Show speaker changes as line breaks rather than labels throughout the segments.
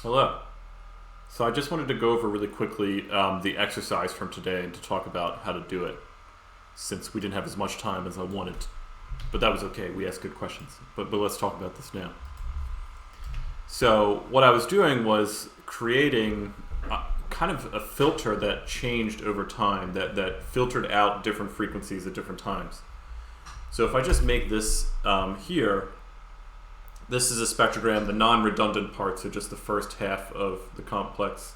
Hello. So I just wanted to go over really quickly the exercise from today and to talk about how to do it, since we didn't have as much time as I wanted. But that was okay. We asked good questions. But let's talk about this now. So what I was doing was creating kind of a filter that changed over time, that filtered out different frequencies at different times. So if I just make this here, this is a spectrogram. The non-redundant parts are just the first half of the complex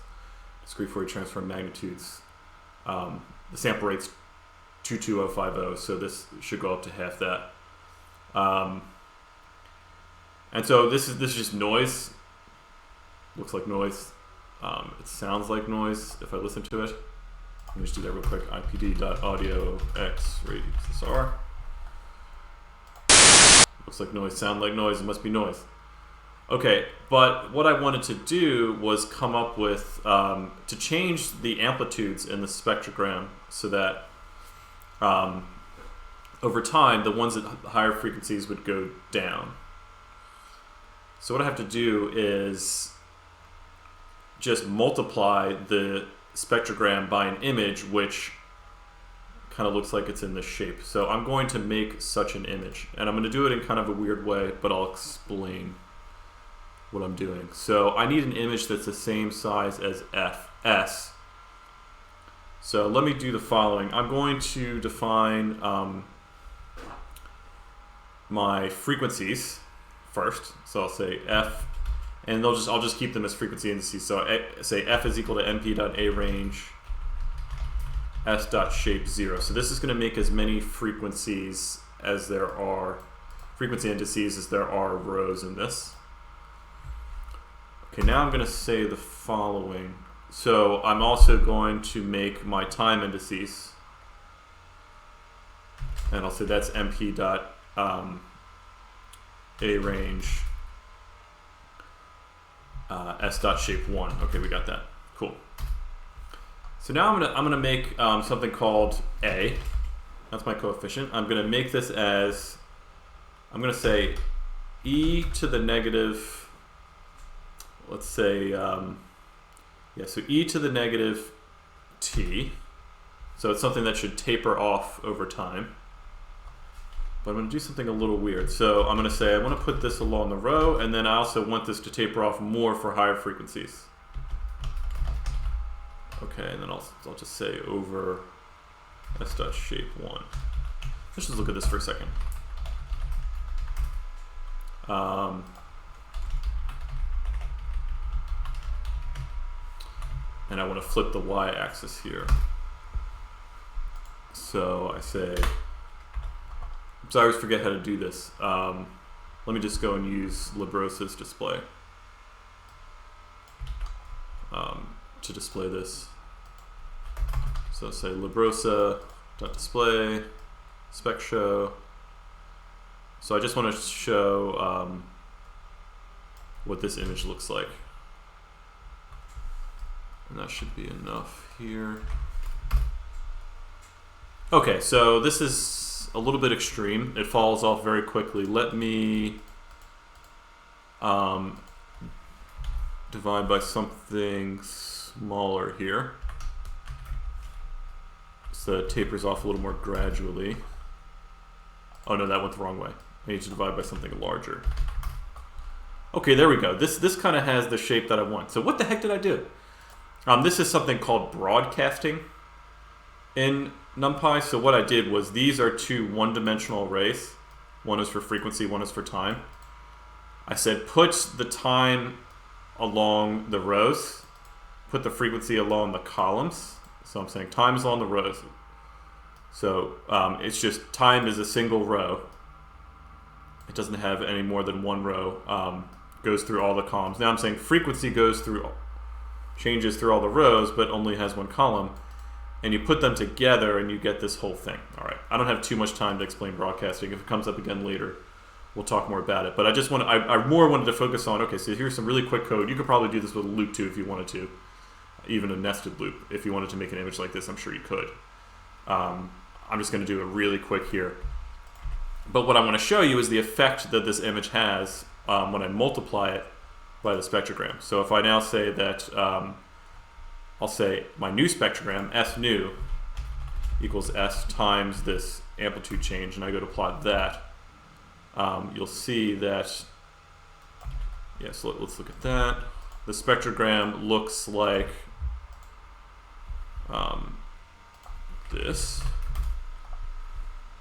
discrete Fourier transform magnitudes. The sample rate's 22050, so this should go up to half that. And so this is just noise. Looks like noise. It sounds like noise if I listen to it. Let me just do that real quick. IPD.audio x rate equals R. Looks like noise, sound like noise, it must be noise. Okay, but what I wanted to do was come up with, to change the amplitudes in the spectrogram so that over time, the ones at higher frequencies would go down. So what I have to do is just multiply the spectrogram by an image which kind of looks like it's in this shape. So I'm going to make such an image, and I'm going to do it in kind of a weird way, but I'll explain what I'm doing. So I need an image that's the same size as S. So let me do the following. I'm going to define my frequencies first. So I'll say F, and I'll just keep them as frequency indices. So I say F is equal to np.a range S dot shape 0. So this is going to make as many frequencies as there are, frequency indices as there are rows in this. Okay, now I'm going to say the following. So I'm also going to make my time indices, and I'll say that's np dot a range S dot shape 1. Okay, we got that. Cool. So now I'm gonna make something called A. That's my coefficient. I'm gonna make this as, I'm gonna say e to the negative, let's say, so e to the negative t. So it's something that should taper off over time. But I'm gonna do something a little weird. So I'm gonna say I wanna put this along the row, and then I also want this to taper off more for higher frequencies. Okay, and then I'll just say over S dot shape 1. Let's just look at this for a second. And I want to flip the y-axis here. So I say, I always forget how to do this. Let me just go and use LaBrosa's display to display this. So say LaBrosa.display, spec show. So I just want to show what this image looks like. And that should be enough here. Okay, so this is a little bit extreme. It falls off very quickly. Let me divide by something smaller here, so it tapers off a little more gradually. Oh no, that went the wrong way. I need to divide by something larger. Okay, there we go. This kind of has the shape that I want. So what the heck did I do? This is something called broadcasting in NumPy. So what I did was, these are two one-dimensional arrays. One is for frequency, one is for time. I said put the time along the rows, put the frequency along the columns. So I'm saying time is along the rows. So it's just time is a single row. It doesn't have any more than one row. Goes through all the columns. Now I'm saying frequency goes through, changes through all the rows, but only has one column. And you put them together and you get this whole thing. All right, I don't have too much time to explain broadcasting. If it comes up again later, we'll talk more about it. But I more wanted to focus on, okay, so here's some really quick code. You could probably do this with a loop too if you wanted to, even a nested loop. If you wanted to make an image like this, I'm sure you could. I'm just gonna do it really quick here. But what I want to show you is the effect that this image has when I multiply it by the spectrogram. So if I now say that, I'll say my new spectrogram, S new, equals S times this amplitude change, and I go to plot that, you'll see that, yeah, so let's look at that. The spectrogram looks like this.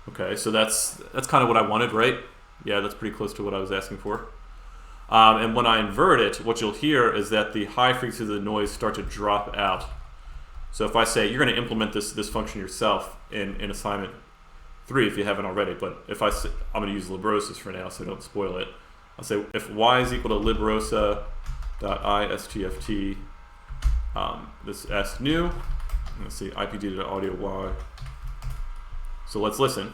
Okay, so that's kind of what I wanted, right? Yeah, that's pretty close to what I was asking for. And when I invert it, what you'll hear is that the high frequencies of the noise start to drop out. So if I say, you're going to implement this function yourself in assignment 3 if you haven't already, but if I say, I'm going to use librosis for now so don't spoil it. I'll say if y is equal to librosa.istft, this s new, let's see, ipd.audio y. So let's listen.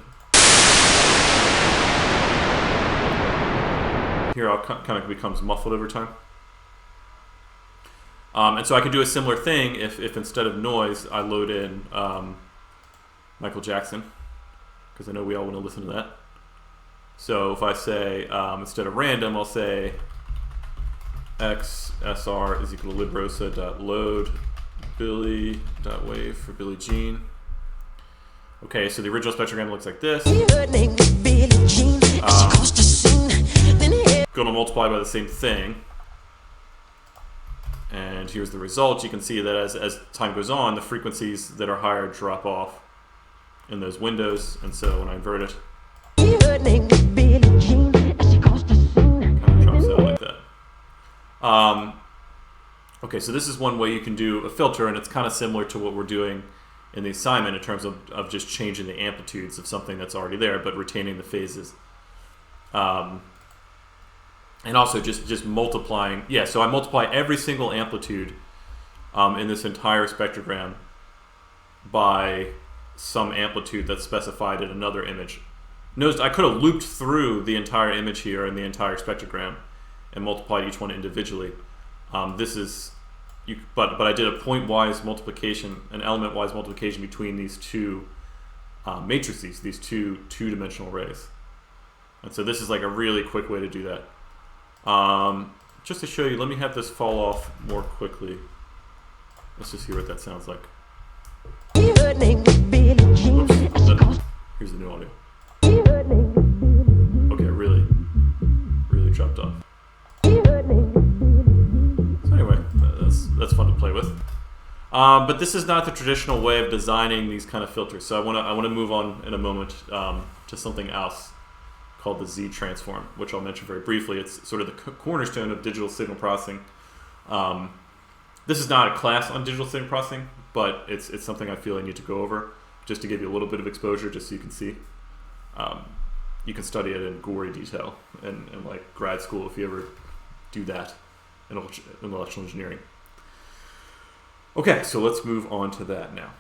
Here it kind of becomes muffled over time. And so I can do a similar thing if instead of noise, I load in Michael Jackson, because I know we all want to listen to that. So if I say, instead of random, I'll say xsr is equal to librosa.load billy.wave for Billie Jean. Okay, so the original spectrogram looks like this. Going to multiply by the same thing. And here's the result. You can see that as time goes on, the frequencies that are higher drop off in those windows. And so when I invert it, kind of drops out like that. Okay, so this is one way you can do a filter, and it's kind of similar to what we're doing in the assignment in terms of just changing the amplitudes of something that's already there, but retaining the phases. And also just multiplying. Yeah, so I multiply every single amplitude in this entire spectrogram by some amplitude that's specified in another image. Notice I could have looped through the entire image here and the entire spectrogram and multiplied each one individually. But I did a point-wise multiplication, an element-wise multiplication between these two matrices, these two-dimensional arrays. And so this is like a really quick way to do that. Just to show you, let me have this fall off more quickly. Let's just hear what that sounds like. Oops, here's the new audio. Okay, really dropped off. So anyway, that's fun to play with. But this is not the traditional way of designing these kind of filters. So I want to move on in a moment to something else called the Z transform, which I'll mention very briefly. It's sort of the cornerstone of digital signal processing. This is not a class on digital signal processing, but it's something I feel I need to go over just to give you a little bit of exposure, just so you can see. You can study it in gory detail in like grad school if you ever do that in electrical engineering. Okay, so let's move on to that now.